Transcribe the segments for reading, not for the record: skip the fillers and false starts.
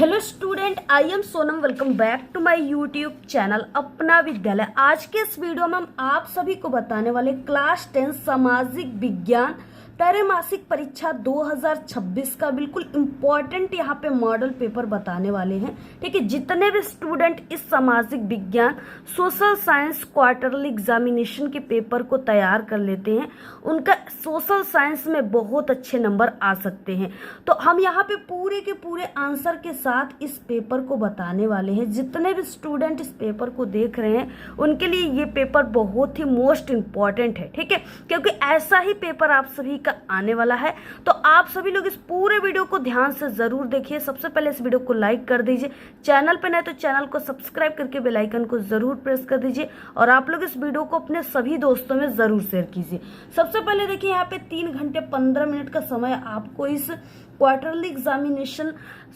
Hello student, I am Sonam. Welcome back to my YouTube channel Apna Vidyalaya. आज के इस video में हम आप सभी को बताने वाले क्लास 10 सामाजिक विज्ञान त्रैमासिक परीक्षा 2026 का बिल्कुल इम्पोर्टेंट यहाँ पे मॉडल पेपर बताने वाले हैं। ठीक है, जितने भी स्टूडेंट इस सामाजिक विज्ञान सोशल साइंस क्वार्टरली एग्जामिनेशन के पेपर को तैयार कर लेते हैं, उनका सोशल साइंस में बहुत अच्छे नंबर आ सकते हैं। तो हम यहाँ पे पूरे के पूरे आंसर के साथ इस पेपर को बताने वाले हैं। जितने भी स्टूडेंट इस पेपर को देख रहे हैं उनके लिए ये पेपर बहुत ही मोस्ट इम्पॉर्टेंट है। ठीक है, क्योंकि ऐसा ही पेपर आप सभी का आने वाला है। तो आप सभी लोग इस पूरे वीडियो को ध्यान से जरूर देखिए। सबसे पहले इस वीडियो को लाइक कर दीजिए, चैनल पे नए तो चैनल को सब्सक्राइब करके बेल आइकन को जरूर प्रेस कर दीजिए और आप लोग इस वीडियो को अपने सभी दोस्तों में जरूर शेयर कीजिए। सबसे पहले देखिए, यहाँ पे 3 घंटे 15 मिनट का समय आपको इस quarterly examination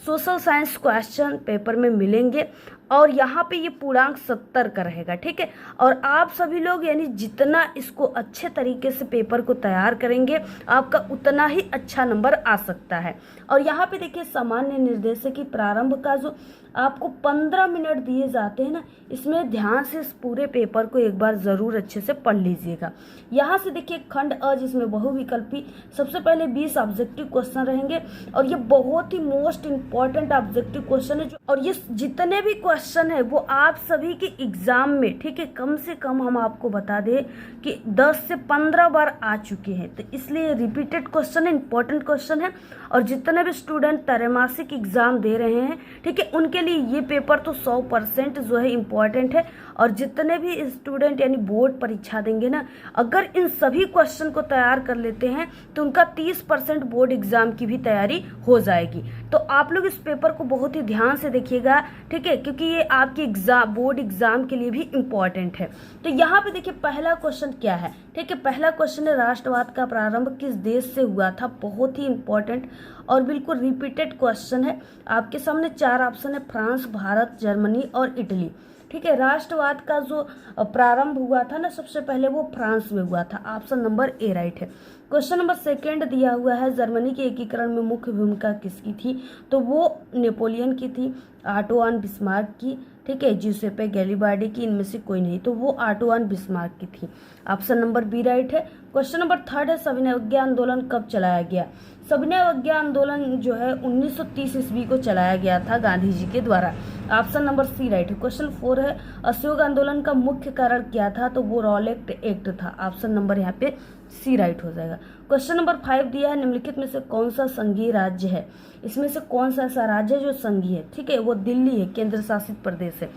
social science question paper में मिलेंगे और यहाँ पे ये पूर्णांक 70 का रहेगा। ठीक है, और आप सभी लोग यानी जितना इसको अच्छे तरीके से पेपर को तैयार करेंगे आपका उतना ही अच्छा नंबर आ सकता है। और यहाँ पे देखिए, सामान्य निर्देशक की प्रारंभ का जो आपको 15 मिनट दिए जाते हैं ना, इसमें ध्यान से इस पूरे पेपर को एक बार जरूर अच्छे से पढ़ लीजिएगा। यहाँ से देखिए, खंड अ जिसमें बहुविकल्पी, सबसे पहले 20 ऑब्जेक्टिव क्वेश्चन रहेंगे और ये बहुत ही मोस्ट इंपॉर्टेंट ऑब्जेक्टिव क्वेश्चन है। और ये जितने भी क्वेश्चन है वो आप सभी के एग्जाम में, ठीक है, कम से कम हम आपको बता दें कि 10 से 15 बार आ चुके हैं। तो इसलिए रिपीटेड क्वेश्चन है, इंपॉर्टेंट क्वेश्चन है। और जितने भी स्टूडेंट त्रैमासिक एग्जाम दे रहे हैं, ठीक है, उनके लिए ये पेपर तो 100% जो है इम्पॉर्टेंट है। और जितने भी स्टूडेंट यानी बोर्ड परीक्षा देंगे ना, अगर इन सभी क्वेश्चन को तैयार कर लेते हैं तो उनका 30% बोर्ड एग्जाम की भी तैयारी हो जाएगी। तो आप लोग इस पेपर को बहुत ही ध्यान से देखिएगा, ठीक है, क्योंकि ये आपके एग्जाम बोर्ड एग्जाम के लिए भी इम्पॉर्टेंट है। तो यहाँ पे देखिए, पहला क्वेश्चन क्या है। ठीक है, पहला क्वेश्चन है, राष्ट्रवाद का प्रारंभ किस देश से हुआ था। बहुत ही इंपॉर्टेंट और बिल्कुल रिपीटेड क्वेश्चन है। आपके सामने 4 ऑप्शन है, फ्रांस, भारत, जर्मनी और इटली। ठीक है, राष्ट्रवाद का जो प्रारंभ हुआ था ना, सबसे पहले वो फ्रांस में हुआ था। ऑप्शन नंबर ए राइट है। क्वेश्चन नंबर 2 दिया हुआ है, जर्मनी के एकीकरण में मुख्य भूमिका किसकी थी। तो वो नेपोलियन की थी, ऑटो ऑन बिस्मार्क की, ठीक है, जिउसेppe गैरिबाल्डी की, इनमें से कोई नहीं। तो वो ऑटो ऑन बिस्मार्क की थी। ऑप्शन नंबर बी राइट है। क्वेश्चन नंबर 3 है, सविनय अवज्ञा आंदोलन कब चलाया गया। सविनय अवज्ञा आंदोलन जो है 1930 ईस्वी को चलाया गया था गांधी जी के द्वारा। ऑप्शन नंबर सी राइट है। क्वेश्चन 4 है, असहयोग आंदोलन का मुख्य कारण क्या था। तो वो रॉलेट एक्ट था। ऑप्शन नंबर यहाँ पे सी राइट हो जाएगा। क्वेश्चन नंबर 5 दिया है, निम्नलिखित में से कौन सा संघीय राज्य है। इसमें से कौन सा ऐसा राज्य है जो संघीय है। ठीक है, वो दिल्ली है, केंद्र शासित प्रदेश है।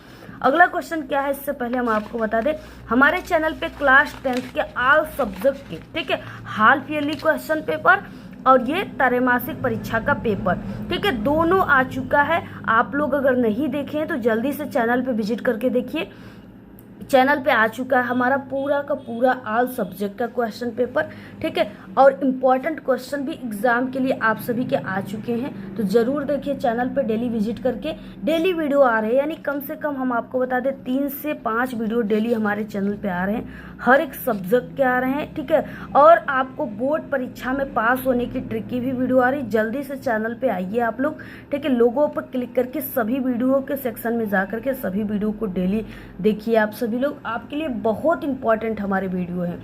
अगला क्वेश्चन क्या है, इससे पहले हम आपको बता दें, हमारे चैनल पे क्लास 10 के ऑल सब्जेक्ट के, ठीक है, हाफ ईयरली क्वेश्चन पेपर और ये त्रैमासिक परीक्षा का पेपर, ठीक है, दोनों आ चुका है। आप लोग अगर नहीं देखे हैं तो जल्दी से चैनल पे विजिट करके देखिए। चैनल पे आ चुका है हमारा पूरा का पूरा ऑल सब्जेक्ट का क्वेश्चन पेपर, ठीक है, और इम्पॉर्टेंट क्वेश्चन भी एग्जाम के लिए आप सभी के आ चुके हैं। तो जरूर देखिए, चैनल पे डेली विजिट करके डेली वीडियो आ रहे हैं, यानी कम से कम हम आपको बता दें 3 से 5 वीडियो डेली हमारे चैनल पे आ रहे हैं, हर एक सब्जेक्ट के आ रहे हैं। ठीक है, और आपको बोर्ड परीक्षा में पास होने की ट्रिक की भी वीडियो आ रही है। जल्दी से चैनल पे आइए आप लोग, ठीक है, लोगों पर क्लिक करके सभी वीडियो के सेक्शन में जा करके सभी वीडियो को डेली देखिए। आप सभी लोग, आपके लिए बहुत इंपॉर्टेंट हमारे वीडियो हैं।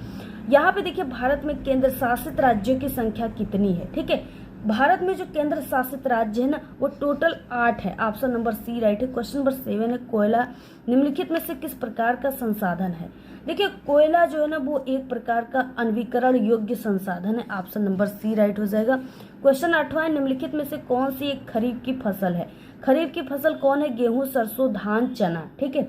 यहाँ पे देखिए, भारत में केंद्र शासित राज्यों की संख्या कितनी है। ठीक है, भारत में जो केंद्र शासित राज्य है ना, वो टोटल 8 है। ऑप्शन नंबर सी राइट है। क्वेश्चन नंबर 7 है, कोयला निम्नलिखित में से किस प्रकार का संसाधन है। देखिए, कोयला जो है ना, वो एक प्रकार का अनवीकरण योग्य संसाधन है। ऑप्शन नंबर सी राइट हो जाएगा। क्वेश्चन 8वां है, निम्नलिखित में से कौन सी एक खरीफ की फसल है। खरीफ की फसल कौन है। गेहूं, सरसों, धान, चना। ठीक है,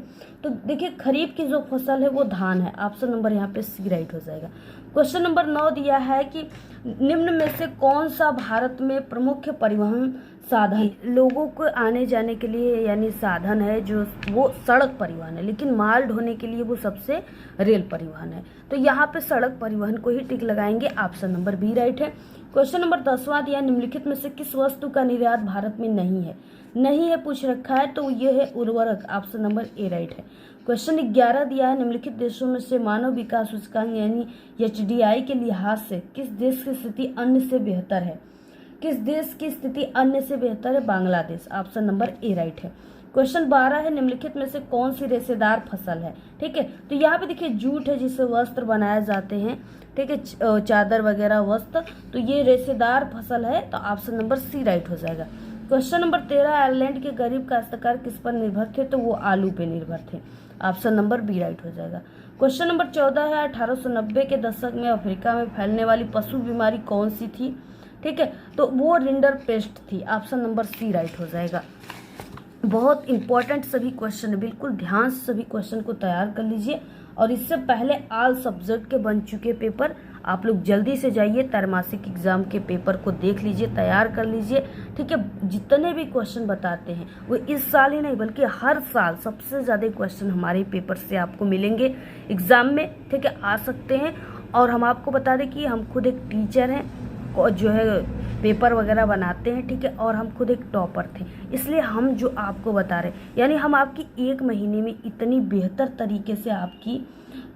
तो देखिए, खरीफ की जो फसल है वो धान है। ऑप्शन नंबर यहाँ पे सी राइट हो जाएगा। क्वेश्चन नंबर 9 दिया है कि निम्न में से कौन सा भारत में प्रमुख परिवहन साधन, लोगों को आने जाने के लिए यानी साधन है जो वो सड़क परिवहन है, लेकिन माल ढोने के लिए वो सबसे रेल परिवहन है। तो यहाँ पे सड़क परिवहन को ही टिक लगाएंगे। ऑप्शन नंबर बी राइट है। क्वेश्चन नंबर 10वां दिया, निम्नलिखित में से किस वस्तु का निर्यात भारत में नहीं है। नहीं है पूछ रखा है, तो ये है उर्वरक। ऑप्शन नंबर ए राइट है। क्वेश्चन 11 दिया है, निम्नलिखित देशों में से मानव विकास सूचकांक यानी HDI के लिहाज से किस देश की स्थिति अन्य से बेहतर है। किस देश की स्थिति अन्य से बेहतर है? Bangladesh. Option number A right है। क्वेश्चन 12 है, निम्नलिखित में से कौन सी रेशेदार फसल है? ठीक है, तो यहाँ पे देखिए जूट है जिससे वस्त्र बनाए जाते हैं, ठीक है, चादर वगैरह वस्त्र, तो ये रेशेदार फसल है, तो ऑप्शन नंबर सी राइट हो जाएगा। क्वेश्चन नंबर 13, आयरलैंड के गरीब काश्तकार किस पर निर्भर थे? तो वो आलू पे निर्भर थे। ऑप्शन नंबर बी राइट हो जाएगा। क्वेश्चन नंबर 14 है, 1890 के दशक में अफ्रीका में फैलने वाली पशु बीमारी कौन सी थी? ठीक है, तो वो रिंडर पेस्ट थी। ऑप्शन नंबर सी राइट हो जाएगा। बहुत इंपॉर्टेंट सभी क्वेश्चन है, बिल्कुल ध्यान से सभी क्वेश्चन को तैयार कर लीजिए। और इससे पहले ऑल सब्जेक्ट के बन चुके पेपर आप लोग जल्दी से जाइए, त्रैमासिक एग्जाम के पेपर को देख लीजिए, तैयार कर लीजिए। ठीक है, जितने भी क्वेश्चन बताते हैं वो इस साल ही नहीं बल्कि हर साल सबसे ज़्यादा क्वेश्चन हमारे पेपर से आपको मिलेंगे एग्जाम में। ठीक है, आ सकते हैं। और हम आपको बता दें कि हम खुद एक टीचर हैं और जो है पेपर वगैरह बनाते हैं। ठीक है, और हम खुद एक टॉपर थे, इसलिए हम जो आपको बता रहे हैं, यानी हम आपकी 1 महीने में इतनी बेहतर तरीके से आपकी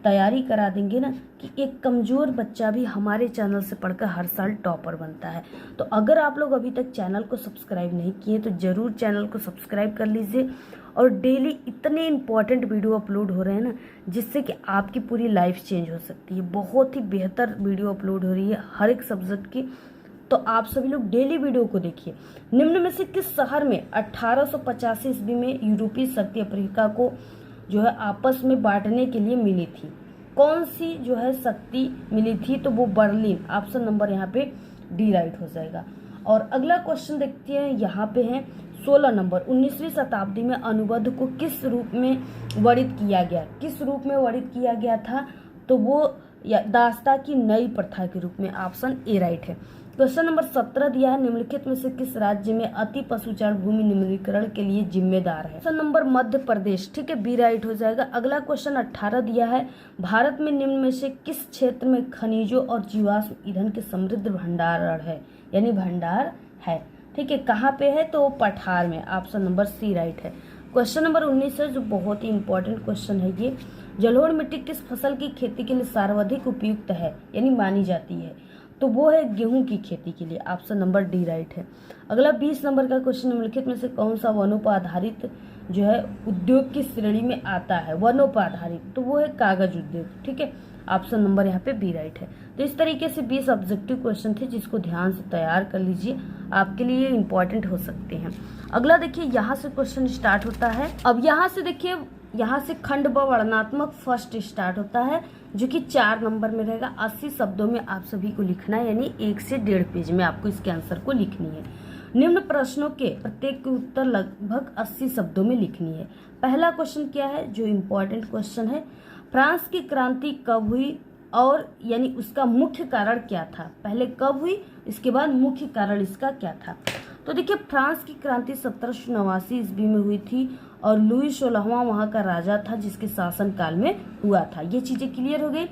तैयारी करा देंगे ना कि एक कमज़ोर बच्चा भी हमारे चैनल से पढ़कर हर साल टॉपर बनता है। तो अगर आप लोग अभी तक चैनल को सब्सक्राइब नहीं किए तो ज़रूर चैनल को सब्सक्राइब कर लीजिए। और डेली इतने इंपॉर्टेंट वीडियो अपलोड हो रहे हैं ना, जिससे कि आपकी पूरी लाइफ चेंज हो सकती है। बहुत ही बेहतर वीडियो अपलोड हो रही है हर एक सब्जेक्ट की, तो आप सभी लोग डेली वीडियो को देखिए। निम्न में से किस शहर में 1885 ईस्वी में यूरोपीय शक्ति अफ्रीका को जो है आपस में बांटने के लिए मिली थी? कौन सी जो है शक्ति मिली थी? तो वो बर्लिन। ऑप्शन नंबर यहाँ पे डी राइट हो जाएगा। और अगला क्वेश्चन देखते हैं, यहाँ पे है 16 नंबर, 19वीं शताब्दी में अनुबंध को किस रूप में वर्णित किया गया? किस रूप में वर्णित किया गया था? तो वो दास्ता की नई प्रथा के रूप में। ऑप्शन ए राइट है। क्वेश्चन नंबर 17 दिया है, निम्नलिखित में से किस राज्य में अति पशुचारण भूमि निम्नीकरण के लिए जिम्मेदार है? Option number Madhya Pradesh. ठीक है, बी राइट हो जाएगा। अगला क्वेश्चन 18 दिया है, भारत में निम्न में से किस क्षेत्र में खनिजों और जीवाश्म ईंधन के समृद्ध भंडारण है? यानी भंडार है। ठीक है, कहाँ पे है? तो पठार में। ऑप्शन नंबर सी राइट है। क्वेश्चन नंबर 19 है, जो बहुत ही इंपॉर्टेंट क्वेश्चन है ये, जलोढ़ मिट्टी किस फसल की खेती के लिए सर्वाधिक उपयुक्त है यानी मानी जाती है? तो वो है गेहूं की खेती के लिए। ऑप्शन नंबर डी राइट है। अगला 20 नंबर का क्वेश्चन, निम्नलिखित में से कौन सा वनोपाधारित जो है उद्योग की श्रेणी में आता है? वनोपाधारित, तो वो है कागज उद्योग। ठीक है, ऑप्शन नंबर यहाँ पे बी राइट है। तो इस तरीके से 20 ऑब्जेक्टिव क्वेश्चन थे, जिसको ध्यान से तैयार कर लीजिए, आपके लिए इंपॉर्टेंट हो सकते हैं। अगला देखिए, यहाँ से क्वेश्चन स्टार्ट होता है। अब यहाँ से देखिए, यहाँ से खंड ब वर्णनात्मक फर्स्ट स्टार्ट होता है, जो कि 4 नंबर में रहेगा। 80 शब्दों में आप सभी को लिखना है, यानी 1 से 1.5 पेज में आपको इसके आंसर को लिखनी है। निम्न प्रश्नों के प्रत्येक के उत्तर लगभग 80 शब्दों में लिखनी है। पहला क्वेश्चन क्या है, जो इम्पोर्टेंट क्वेश्चन है, फ्रांस की क्रांति कब हुई और यानी उसका मुख्य कारण क्या था? पहले कब हुई, इसके बाद मुख्य कारण इसका क्या था? तो देखिए, फ्रांस की क्रांति 1789 ईस्वी में हुई थी और लुई 16वां वहाँ का राजा था, जिसके शासन काल में हुआ था। ये चीजें क्लियर हो गई।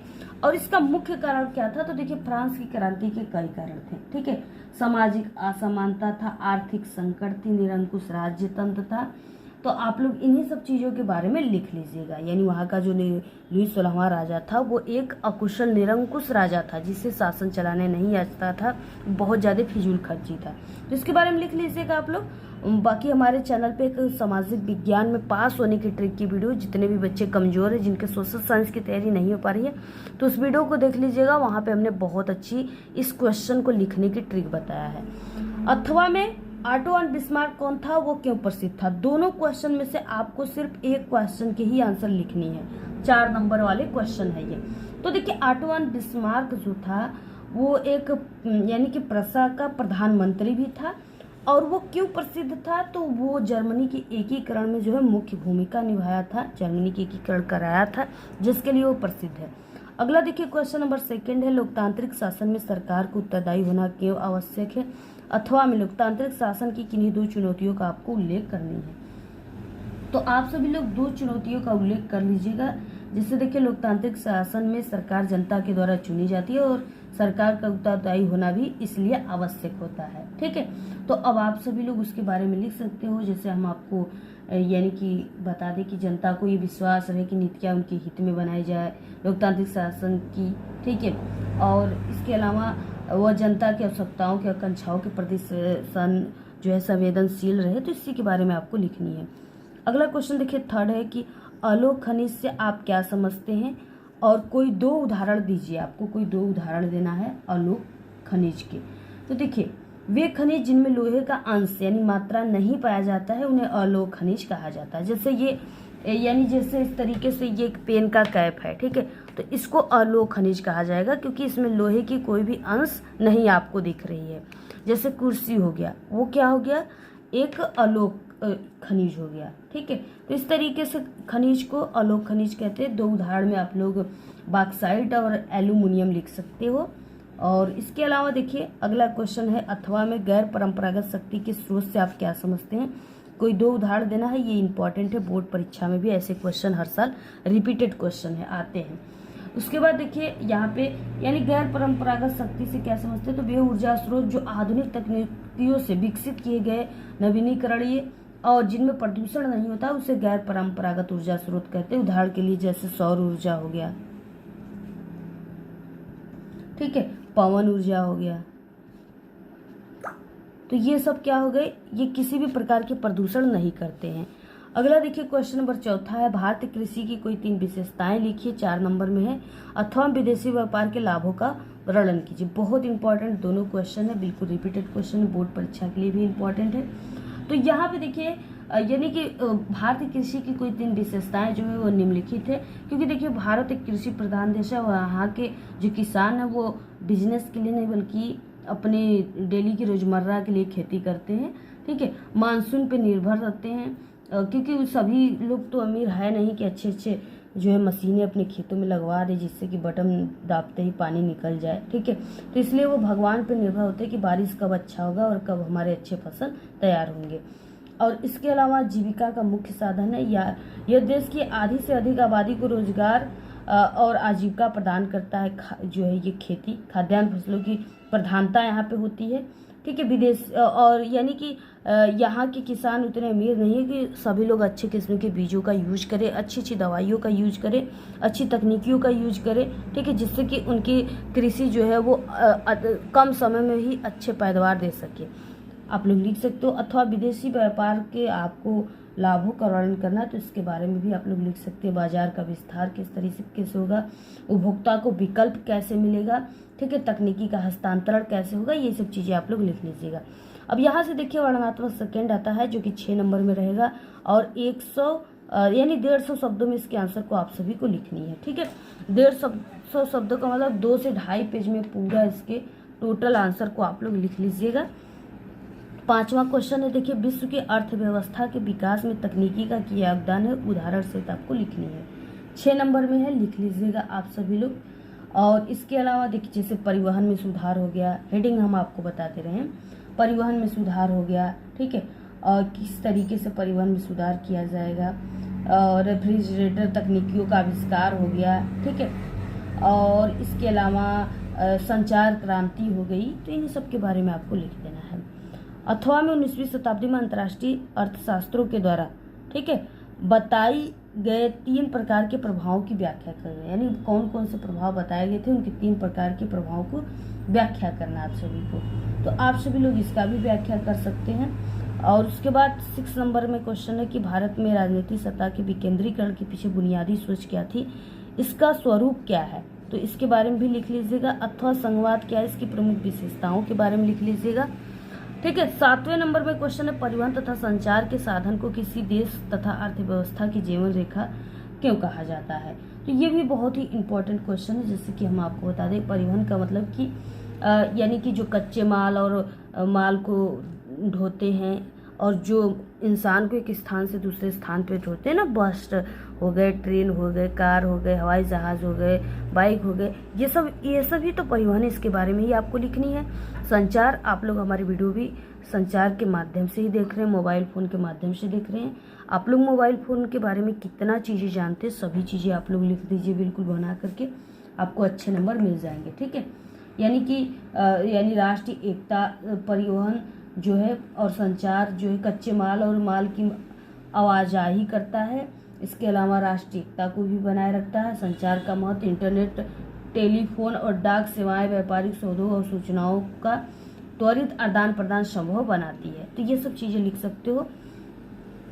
और इसका मुख्य कारण क्या था? तो देखिए, फ्रांस की क्रांति के कई कारण थे। ठीक है, सामाजिक असमानता था, आर्थिक संकट थी, निरंकुश राज्य तंत्र था। तो आप लोग इन्हीं सब चीज़ों के बारे में लिख लीजिएगा। यानी वहाँ का जो लुई 16वां राजा था वो एक अकुशल निरंकुश राजा था, जिससे शासन चलाने नहीं आता था, बहुत ज़्यादा फिजूल खर्ची था। तो इसके बारे में लिख लीजिएगा आप लोग। बाकी हमारे चैनल पे एक सामाजिक विज्ञान में पास होने की ट्रिक की वीडियो, जितने भी बच्चे कमज़ोर हैं, जिनके सोशल साइंस की तैयारी नहीं हो पा रही है, तो उस वीडियो को देख लीजिएगा। वहाँ पे हमने बहुत अच्छी इस क्वेश्चन को लिखने की ट्रिक बताया है। अथवा में ऑटो वन बिस्मार्क कौन था, वो क्यों प्रसिद्ध था? दोनों क्वेश्चन में से आपको सिर्फ एक क्वेश्चन के ही आंसर लिखनी है। 4 नंबर वाले क्वेश्चन है ये। तो देखिए, ऑटो वन बिस्मार्क जो था वो एक यानी कि प्रशा का प्रधानमंत्री भी था। और वो क्यों प्रसिद्ध था? तो वो जर्मनी के एकीकरण में जो है मुख्य भूमिका निभाया था, जर्मनी के एकीकरण कराया था, जिसके लिए वो प्रसिद्ध है। अगला देखिए, क्वेश्चन नंबर 2 है, लोकतांत्रिक शासन में सरकार को उत्तरदायी होना क्यों आवश्यक है? अथवा में लोकतांत्रिक शासन की किन्हीं 2 चुनौतियों का आपको उल्लेख करनी है। तो आप सभी लोग 2 चुनौतियों का उल्लेख कर लीजिएगा। जिससे देखिए, लोकतांत्रिक शासन में सरकार जनता के द्वारा चुनी जाती है और सरकार का उत्तरदायी होना भी इसलिए आवश्यक होता है। ठीक है, तो अब आप सभी लोग उसके बारे में लिख सकते हो। जैसे हम आपको यानी कि बता दें कि जनता को ये विश्वास रहे कि नीतियाँ उनके हित में बनाई जाए, लोकतांत्रिक शासन की। ठीक है, और इसके अलावा वह जनता की आवश्यकताओं की आकांक्षाओं के प्रति जो है संवेदनशील रहे, तो इसी के बारे में आपको लिखनी है। अगला क्वेश्चन देखिए, थर्ड है कि अलोक खनिज से आप क्या समझते हैं, और कोई 2 उदाहरण दीजिए। आपको कोई 2 उदाहरण देना है अलोक खनिज के। तो देखिए, वे खनिज जिनमें लोहे का अंश यानी मात्रा नहीं पाया जाता है उन्हें अलोक खनिज कहा जाता है। जैसे ये यानी जैसे इस तरीके से ये एक पेन का कैप है, ठीक है, तो इसको अलोक खनिज कहा जाएगा क्योंकि इसमें लोहे की कोई भी अंश नहीं आपको दिख रही है। जैसे कुर्सी हो गया, वो क्या हो गया, एक अलोक खनिज हो गया, ठीक है। तो इस तरीके से खनिज को अलोक खनिज कहते हैं। 2 उदाहरण में आप लोग बॉक्साइट और एल्यूमिनियम लिख सकते हो। और इसके अलावा देखिए, अगला क्वेश्चन है, अथवा में गैर परंपरागत शक्ति के स्रोत से आप क्या समझते हैं। कोई 2 उदाहरण देना है, ये इंपॉर्टेंट है, बोर्ड परीक्षा में भी ऐसे क्वेश्चन हर साल रिपीटेड क्वेश्चन है आते हैं। उसके बाद देखिए यहाँ पे, यानी गैर परंपरागत शक्ति से क्या समझते हैं, तो वे ऊर्जा स्रोत जो आधुनिक तकनीकियों से विकसित किए गए, नवीनीकरणीय और जिनमें प्रदूषण नहीं होता, उसे गैर परंपरागत ऊर्जा स्रोत कहते हैं। उदाहरण के लिए जैसे सौर ऊर्जा हो गया, ठीक है, पवन ऊर्जा हो गया, तो ये सब क्या हो गए, ये किसी भी प्रकार के प्रदूषण नहीं करते हैं। अगला देखिए, क्वेश्चन नंबर 4 है, भारतीय कृषि की कोई 3 विशेषताएं लिखिए, 4 नंबर में है। अथवा विदेशी व्यापार के लाभों का वर्णन कीजिए। बहुत इंपॉर्टेंट दोनों क्वेश्चन है, बिल्कुल रिपीटेड क्वेश्चन है, बोर्ड परीक्षा के लिए भी इंपॉर्टेंट है। तो यहाँ पे देखिए, यानी कि भारतीय कृषि की कोई 3 विशेषताएं जो है वो निम्नलिखित है, क्योंकि देखिए भारत एक कृषि प्रधान देश है। वहाँ के जो किसान है वो बिजनेस के लिए नहीं बल्कि अपने डेली की रोजमर्रा के लिए खेती करते हैं, ठीक है, मानसून पे निर्भर रहते हैं, क्योंकि सभी लोग तो अमीर है नहीं कि अच्छे अच्छे जो है मशीनें अपने खेतों में लगवा दे जिससे कि बटन दाबते ही पानी निकल जाए, ठीक है। तो इसलिए वो भगवान पर निर्भर होते हैं कि बारिश कब अच्छा होगा और कब हमारे अच्छे फसल तैयार होंगे। और इसके अलावा जीविका का मुख्य साधन है, या यह देश की आधी से अधिक आबादी को रोजगार और आजीविका प्रदान करता है। जो है ये खेती खाद्यान्न फसलों की प्रधानता यहाँ पे होती है, ठीक है। विदेश और यानी कि यहाँ के किसान उतने अमीर नहीं है कि सभी लोग अच्छे किस्म के बीजों का यूज करें, अच्छी अच्छी दवाइयों का यूज करें, अच्छी तकनीकियों का यूज करें, ठीक है, जिससे कि उनकी कृषि जो है वो कम समय में ही अच्छे पैदावार दे सके। आप लोग लिख सकते हो। अथवा विदेशी व्यापार के आपको लाभों का वर्णन करना, तो इसके बारे में भी आप लोग लिख सकते हैं। बाजार का विस्तार किस तरीके से होगा, उपभोक्ता को विकल्प कैसे मिलेगा, ठीक है, तकनीकी का हस्तांतरण कैसे होगा, ये सब चीज़ें आप लोग लिख लीजिएगा। अब यहाँ से देखिए, वर्णनात्मक सेकंड आता है जो कि 6 नंबर में रहेगा, और 100 यानी 150 शब्दों में इसके आंसर को आप सभी को लिखनी है, ठीक है। 150 शब्दों का मतलब 2 से 2.5 पेज में पूरा इसके टोटल आंसर को आप लोग लिख लीजिएगा। 5वां क्वेश्चन है, देखिए, विश्व की अर्थव्यवस्था के विकास में तकनीकी का क्या योगदान है, उदाहरण सहित आपको लिखनी है। 6 नंबर में है, लिख लीजिएगा आप सभी लोग। और इसके अलावा देखिए, जैसे परिवहन में सुधार हो गया, हेडिंग हम आपको बताते रहे, परिवहन में सुधार हो गया, ठीक है, और किस तरीके से परिवहन में सुधार किया जाएगा, और रेफ्रिजरेटर तकनीकियों का आविष्कार हो गया, ठीक है, और इसके अलावा संचार क्रांति हो गई। तो इन सब के बारे में आपको लिख देना है। अथवा में 19वीं शताब्दी में अंतर्राष्ट्रीय अर्थशास्त्रों के द्वारा, ठीक है, बताई गए 3 प्रकार के प्रभावों की व्याख्या करना, यानी कौन कौन से प्रभाव बताए गए थे, उनके 3 प्रकार के प्रभावों को व्याख्या करना आप सभी को। तो आप सभी लोग इसका भी व्याख्या कर सकते हैं। और उसके बाद 6 नंबर में क्वेश्चन है कि भारत में राजनीतिक सत्ता के विकेंद्रीकरण के पीछे बुनियादी सोच क्या थी, इसका स्वरूप क्या है, तो इसके बारे में भी लिख लीजिएगा। अथवा संवाद क्या है, इसकी प्रमुख विशेषताओं के बारे में लिख लीजिएगा, ठीक है। 7वें नंबर में क्वेश्चन है, परिवहन तथा संचार के साधन को किसी देश तथा अर्थव्यवस्था की जीवन रेखा क्यों कहा जाता है। तो ये भी बहुत ही इंपॉर्टेंट क्वेश्चन है। जैसे कि हम आपको बता दें, परिवहन का मतलब कि यानी कि जो कच्चे माल और माल को ढोते हैं, और जो इंसान को एक स्थान से दूसरे स्थान पे ढोते हैं ना, बस हो गए, ट्रेन हो गए, कार हो गए, हवाई जहाज हो गए, बाइक हो गए, ये सब ही तो परिवहन है। इसके बारे में ही आपको लिखनी है। संचार, आप लोग हमारी वीडियो भी संचार के माध्यम से ही देख रहे हैं, मोबाइल फ़ोन के माध्यम से देख रहे हैं। आप लोग मोबाइल फ़ोन के बारे में कितना चीज़ें जानते हैं, सभी चीज़ें आप लोग लिख दीजिए बिल्कुल बना करके, आपको अच्छे नंबर मिल जाएंगे, ठीक है। यानी कि यानी राष्ट्रीय एकता, परिवहन जो है और संचार जो है कच्चे माल और माल की आवाजाही करता है। इसके अलावा राष्ट्रीय एकता को भी बनाए रखता है। संचार का महत्व इंटरनेट टेलीफोन और डाक सेवाएं व्यापारिक सौदों और सूचनाओं का त्वरित आदान प्रदान संभव बनाती है। तो ये सब चीजें लिख सकते हो।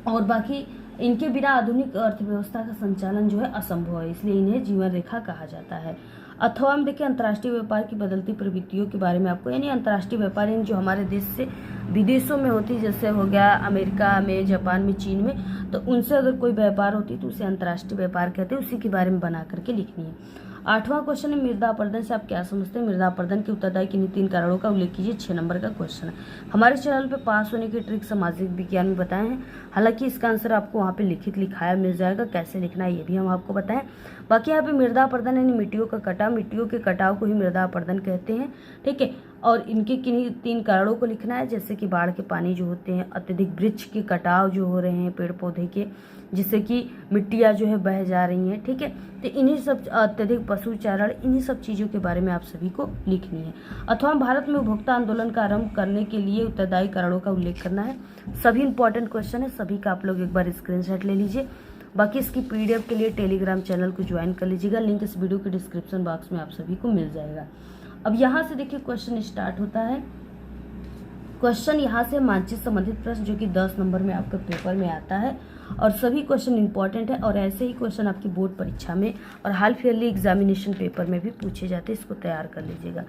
और बाकी इनके बिना आधुनिक अर्थव्यवस्था का संचालन जो है असंभव है, इसलिए इन्हें जीवन रेखा कहा जाता है। अथवा हम देखिए अंतर्राष्ट्रीय व्यापार की बदलती प्रवृत्तियों के बारे में आपको, यानी अंतर्राष्ट्रीय व्यापार जो हमारे देश से विदेशों में होती, जैसे हो गया अमेरिका में, जापान में, चीन में, तो उनसे अगर कोई व्यापार होती तो उसे अंतर्राष्ट्रीय व्यापार कहते हैं। उसी के बारे में बना करके लिखनी है। 8वां क्वेश्चन है मृदा अपरदन से आप क्या समझते हैं? मृदा अपरदन के उत्तरदायी किन्हीं 3 कारणों का उल्लेख कीजिए। 6 नंबर का क्वेश्चन है। हमारे चैनल पे पास होने की ट्रिक सामाजिक विज्ञान में बताए हैं, हालांकि इसका आंसर आपको वहाँ पे लिखित लिखाया मिल जाएगा, कैसे लिखना है ये भी हम आपको बताएं। बाकी यहाँ पे मृदा अपरदन यानी मिट्टियों का कटाव, मिट्टियों के कटाव को ही मृदा अपरदन कहते हैं, ठीक है। और इनके किन्हीं 3 कारणों को लिखना है, जैसे कि बाढ़ के पानी जो होते हैं, अत्यधिक वृक्ष के कटाव जो हो रहे हैं पेड़ पौधे के, जिससे कि मिट्टियाँ जो है बह जा रही हैं, ठीक है। तो इन्हीं सब, अत्यधिक पशु चारण, इन्हीं सब चीज़ों के बारे में आप सभी को लिखनी है। अथवा भारत में उपभोक्ता आंदोलन का आरंभ करने के लिए उत्तरदायी कारणों का उल्लेख करना है। सभी इंपॉर्टेंट क्वेश्चन है, सभी का आप लोग एक बार स्क्रीनशॉट ले लीजिए। बाकी इसकी पीडीएफ के लिए टेलीग्राम चैनल को ज्वाइन कर लीजिएगा, लिंक इस वीडियो के डिस्क्रिप्शन बॉक्स में आप सभी को मिल जाएगा। अब यहाँ से देखिए क्वेश्चन स्टार्ट होता है। क्वेश्चन यहाँ से मानचित्र संबंधित प्रश्न जो कि 10 नंबर में आपके पेपर में आता है, और सभी क्वेश्चन इंपॉर्टेंट है, और ऐसे ही क्वेश्चन आपकी बोर्ड परीक्षा में और हाल फियरली एग्जामिनेशन पेपर में भी पूछे जाते हैं, इसको तैयार कर लीजिएगा।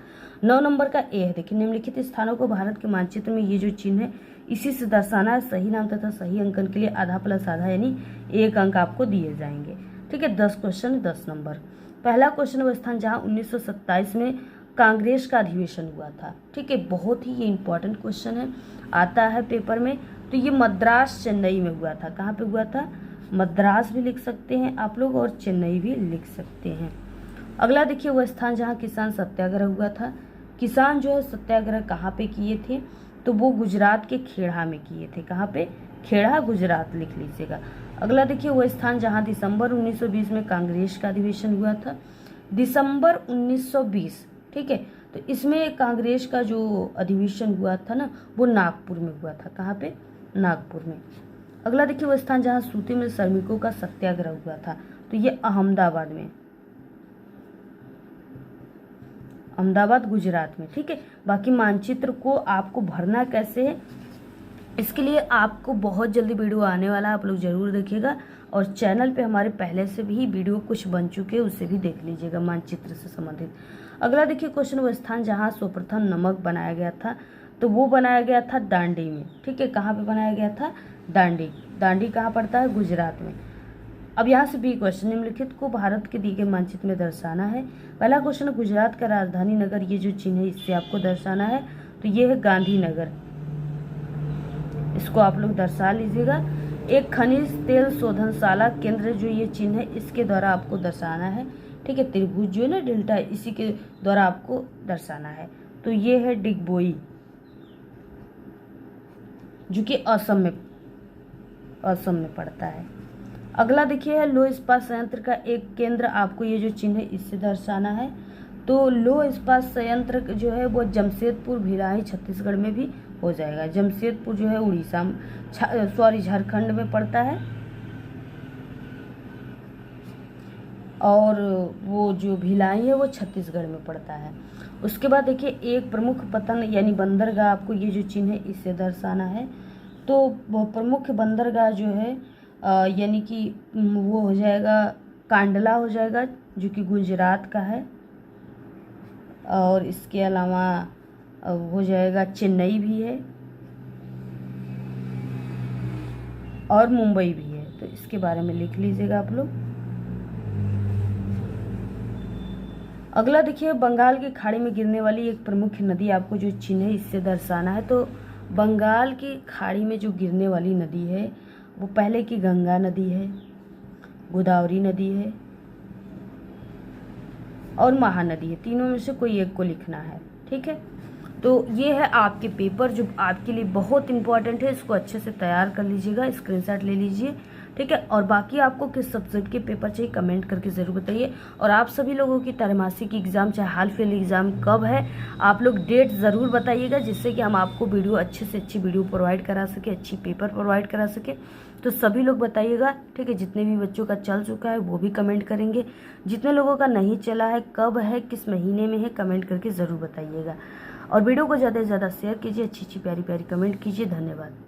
9 नंबर का ए है, देखिए निम्नलिखित स्थानों को भारत के मानचित्र में ये जो चिन्ह है इसी से दर्शाना है। सही नाम तथा सही अंकन के लिए आधा प्लस आधा यानी 1 अंक आपको दिए जाएंगे, ठीक है। 10 क्वेश्चन 10 नंबर। पहला क्वेश्चन वो स्थान जहाँ 1927 में कांग्रेस का अधिवेशन हुआ था, ठीक है। बहुत ही ये इंपॉर्टेंट क्वेश्चन है, आता है पेपर में। तो ये मद्रास चेन्नई में हुआ था। कहाँ पे हुआ था? मद्रास भी लिख सकते हैं आप लोग और चेन्नई भी लिख सकते हैं। अगला देखिए वो स्थान जहाँ किसान सत्याग्रह हुआ था। किसान जो है सत्याग्रह कहाँ पे किए थे? तो वो गुजरात के खेड़ा में किए थे। कहाँ पे? खेड़ा, गुजरात लिख लीजिएगा। अगला देखिए वो स्थान जहाँ दिसंबर 1920 में कांग्रेस का अधिवेशन हुआ था। दिसंबर 1920, ठीक है। तो इसमें कांग्रेस का जो अधिवेशन हुआ था ना, वो नागपुर में हुआ था। कहाँ पे? नागपुर में। अगला देखिए वो स्थान जहाँ सूती में श्रमिकों का सत्याग्रह हुआ था, तो ये अहमदाबाद में, अहमदाबाद गुजरात में, ठीक है। बाकी मानचित्र को आपको भरना कैसे है, इसके लिए आपको बहुत जल्दी वीडियो आने वाला है, आप लोग जरूर देखिएगा। और चैनल पे हमारे पहले से भी वीडियो कुछ बन चुके हैं, उसे भी देख लीजिएगा मानचित्र से संबंधित। अगला देखिए क्वेश्चन वो स्थान जहाँ सर्वप्रथम नमक बनाया गया था, तो वो बनाया गया था दांडी में, ठीक है। कहाँ पे बनाया गया था? दांडी। दांडी कहाँ पड़ता है? गुजरात में। अब यहाँ से बी क्वेश्चन, निम्नलिखित को भारत के दिए गए मानचित्र में दर्शाना है। पहला क्वेश्चन गुजरात का राजधानी नगर, ये जो चिन्ह है इससे आपको दर्शाना है, तो ये है गांधीनगर, इसको आप लोग दर्शा लीजिएगा। एक खनिज तेल शोधनशाला केंद्र जो ये चिन्ह है इसके द्वारा आपको दर्शाना है, ठीक है। त्रिभुज जो है ना डेल्टा, इसी के द्वारा आपको दर्शाना है। तो ये है डिगबोई जो कि असम में पड़ता है। अगला देखिए है लो इस्पात संयंत्र का एक केंद्र, आपको ये जो चिन्ह है इससे दर्शाना है। तो लो इस्पात संयंत्र जो है वो जमशेदपुर, भिलाई छत्तीसगढ़ में भी हो जाएगा। जमशेदपुर जो है उड़ीसा, झारखंड में पड़ता है, और वो जो भिलाई है वो छत्तीसगढ़ में पड़ता है। उसके बाद देखिए एक प्रमुख पतन यानी बंदरगाह, आपको ये जो चिन्ह है इससे दर्शाना है। तो वो प्रमुख बंदरगाह जो है यानी कि वो हो जाएगा कांडला हो जाएगा, जो कि गुजरात का है। और इसके अलावा हो जाएगा चेन्नई भी है और मुंबई भी है, तो इसके बारे में लिख लीजिएगा आप लोग। अगला देखिए बंगाल की खाड़ी में गिरने वाली एक प्रमुख नदी, आपको जो चिन्ह है इससे दर्शाना है। तो बंगाल की खाड़ी में जो गिरने वाली नदी है वो पहले की गंगा नदी है, गोदावरी नदी है और महानदी है। तीनों में से कोई एक को लिखना है, ठीक है। तो ये है आपके पेपर जो आपके लिए बहुत इंपॉर्टेंट है, इसको अच्छे से तैयार कर लीजिएगा, स्क्रीनशॉट ले लीजिए, ठीक है। और बाकी आपको किस सब्जेक्ट के पेपर चाहिए कमेंट करके ज़रूर बताइए। और आप सभी लोगों की त्रैमासिक एग्ज़ाम चाहे हाल फिलहाल एग्ज़ाम कब है, आप लोग डेट ज़रूर बताइएगा, जिससे कि हम आपको वीडियो अच्छे से अच्छी वीडियो प्रोवाइड करा सके, अच्छी पेपर प्रोवाइड करा सके। तो सभी लोग बताइएगा, ठीक है। जितने भी बच्चों का चल चुका है वो भी कमेंट करेंगे, जितने लोगों का नहीं चला है, कब है, किस महीने में है, कमेंट करके ज़रूर बताइएगा। और वीडियो को ज़्यादा से ज़्यादा शेयर कीजिए, अच्छी अच्छी प्यारी प्यारी कमेंट कीजिए। धन्यवाद।